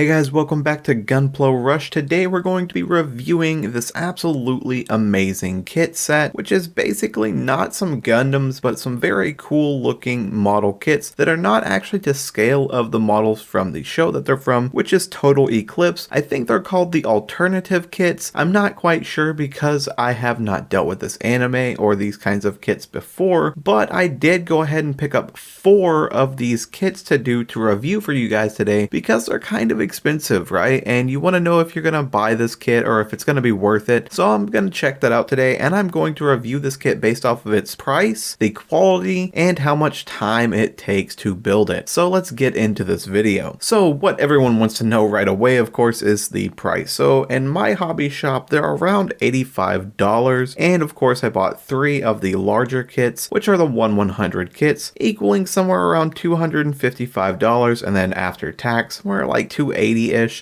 Hey guys, welcome back to Gunpla Rush. Today we're going to be reviewing this absolutely amazing kit set, which is basically not some Gundams, but some very cool looking model kits that are not actually to scale of the models from the show that they're from, which is Total Eclipse. I think they're called the alternative kits. I'm not quite sure because I have not dealt with this anime or these kinds of kits before, but I did go ahead and pick up 4 of these kits to review for you guys today because they're kind of expensive, right? And you want to know if you're going to buy this kit or if it's going to be worth it. So I'm going to check that out today, and I'm going to review this kit based off of its price, the quality, and how much time it takes to build it. So let's get into this video. So what everyone wants to know right away, of course, is the price. So in my hobby shop, they're around $85, and of course I bought 3 of the larger kits, which are the 1/100 kits, equaling somewhere around $255, and then after tax, we're like $280-ish.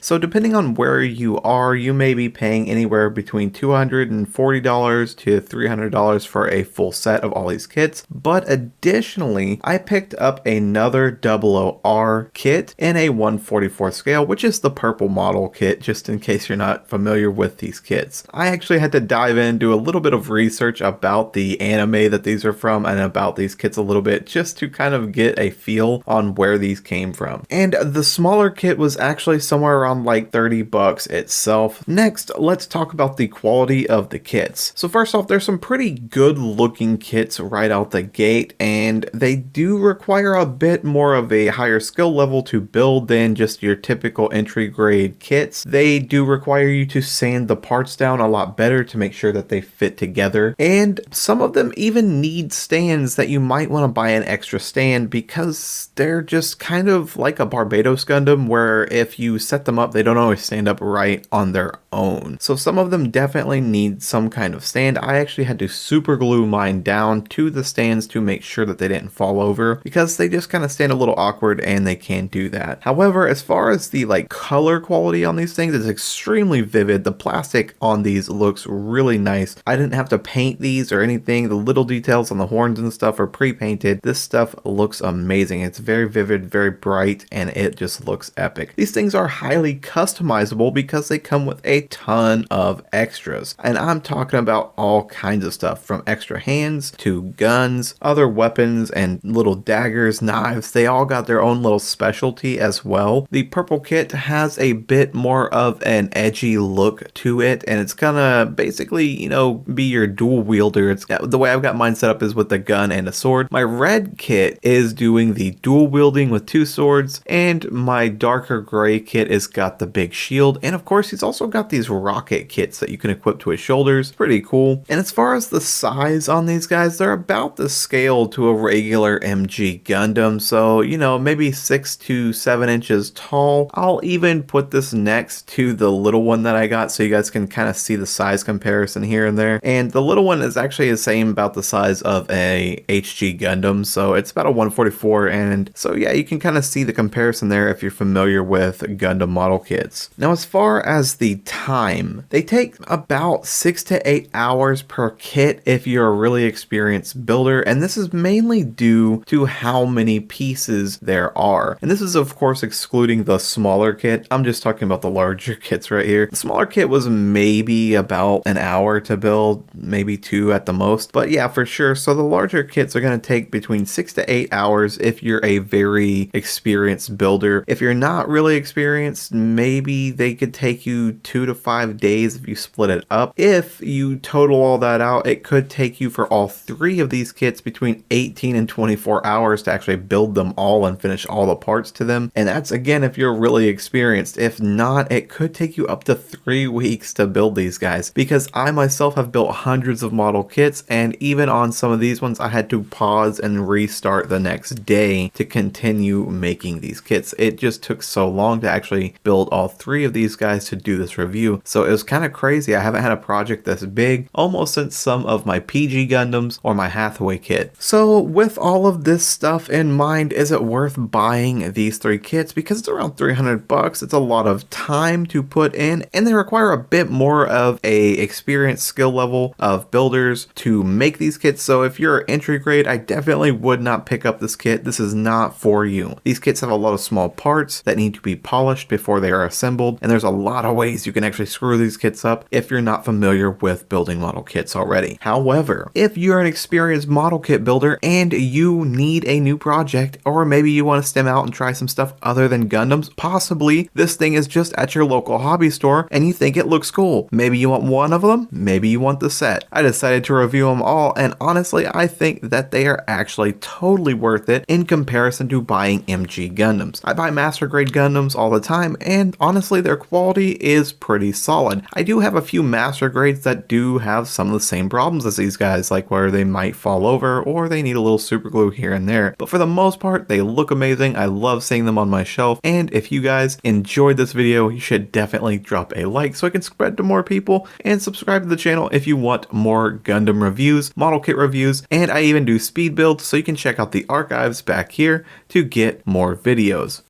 So depending on where you are, you may be paying anywhere between $240 to $300 for a full set of all these kits. But additionally, I picked up another 00R kit in a 1/44 scale, which is the purple model kit, just in case you're not familiar with these kits. I actually had to dive in, do a little bit of research about the anime that these are from and about these kits a little bit, just to kind of get a feel on where these came from. And the smaller kit was actually somewhere around like $30 itself. Next, let's talk about the quality of the kits. So first off, there's some pretty good looking kits right out the gate, and they do require a bit more of a higher skill level to build than just your typical entry grade kits. They do require you to sand the parts down a lot better to make sure that they fit together, and some of them even need stands that you might want to buy an extra stand because they're just kind of like a Barbados Gundam, where if you set them up, they don't always stand up right on their own. So some of them definitely need some kind of stand. I actually had to super glue mine down to the stands to make sure that they didn't fall over because they just kind of stand a little awkward and they can't do that. However, as far as the color quality on these things, is extremely vivid. The plastic on these looks really nice. I didn't have to paint these or anything. The little details on the horns and stuff are pre-painted. This stuff looks amazing. It's very vivid, very bright, and it just looks epic. These things are highly customizable because they come with a ton of extras, and I'm talking about all kinds of stuff, from extra hands to guns, other weapons, and little daggers, knives. They all got their own little specialty as well. The purple kit has a bit more of an edgy look to it, and it's gonna basically, be your dual wielder. It's the way I've got mine set up is with a gun and a sword. My red kit is doing the dual wielding with 2 swords, and my darker gray kit has got the big shield, and of course he's also got these rocket kits that you can equip to his shoulders. Pretty cool. And as far as the size on these guys, they're about the scale to a regular MG Gundam, so maybe 6 to 7 inches tall. I'll even put this next to the little one that I got so you guys can kind of see the size comparison here and there. And the little one is actually the same, about the size of a HG Gundam, so it's about a 144, and so yeah, you can kind of see the comparison there if you're familiar with Gundam model kits. Now, as far as the time, they take about 6 to 8 hours per kit if you're a really experienced builder, and this is mainly due to how many pieces there are. And this is of course excluding the smaller kit. I'm just talking about the larger kits right here. The smaller kit was maybe about an hour to build, maybe 2 at the most, but yeah, for sure. So the larger kits are going to take between 6 to 8 hours if you're a very experienced builder. If you're not really experienced, maybe they could take you 2 to 5 days if you split it up. If you total all that out, it could take you for all 3 of these kits between 18 and 24 hours to actually build them all and finish all the parts to them. And that's again if you're really experienced. If not, it could take you up to 3 weeks to build these guys, because I myself have built hundreds of model kits, and even on some of these ones I had to pause and restart the next day to continue making these kits. It just took so long to actually build all 3 of these guys to do this review. So it was kind of crazy. I haven't had a project this big almost since some of my PG Gundams or my Hathaway kit. So with all of this stuff in mind, is it worth buying these 3 kits? Because it's around $300. It's a lot of time to put in, and they require a bit more of a experienced skill level of builders to make these kits. So if you're entry grade, I definitely would not pick up this kit. This is not for you. These kits have a lot of small parts that need to be polished before they are assembled, and there's a lot of ways you can actually screw these kits up if you're not familiar with building model kits already. However, if you're an experienced model kit builder and you need a new project, or maybe you want to stem out and try some stuff other than Gundams, possibly this thing is just at your local hobby store and you think it looks cool. Maybe you want one of them, maybe you want the set. I decided to review them all, and honestly I think that they are actually totally worth it in comparison to buying MG Gundams. I buy master grade Gundams all the time, and honestly their quality is pretty solid. I do have a few master grades that do have some of the same problems as these guys, like where they might fall over or they need a little super glue here and there, but for the most part they look amazing. I love seeing them on my shelf, and if you guys enjoyed this video, you should definitely drop a like so I can spread to more people, and subscribe to the channel if you want more Gundam reviews, model kit reviews, and I even do speed builds, so you can check out the archives back here to get more videos.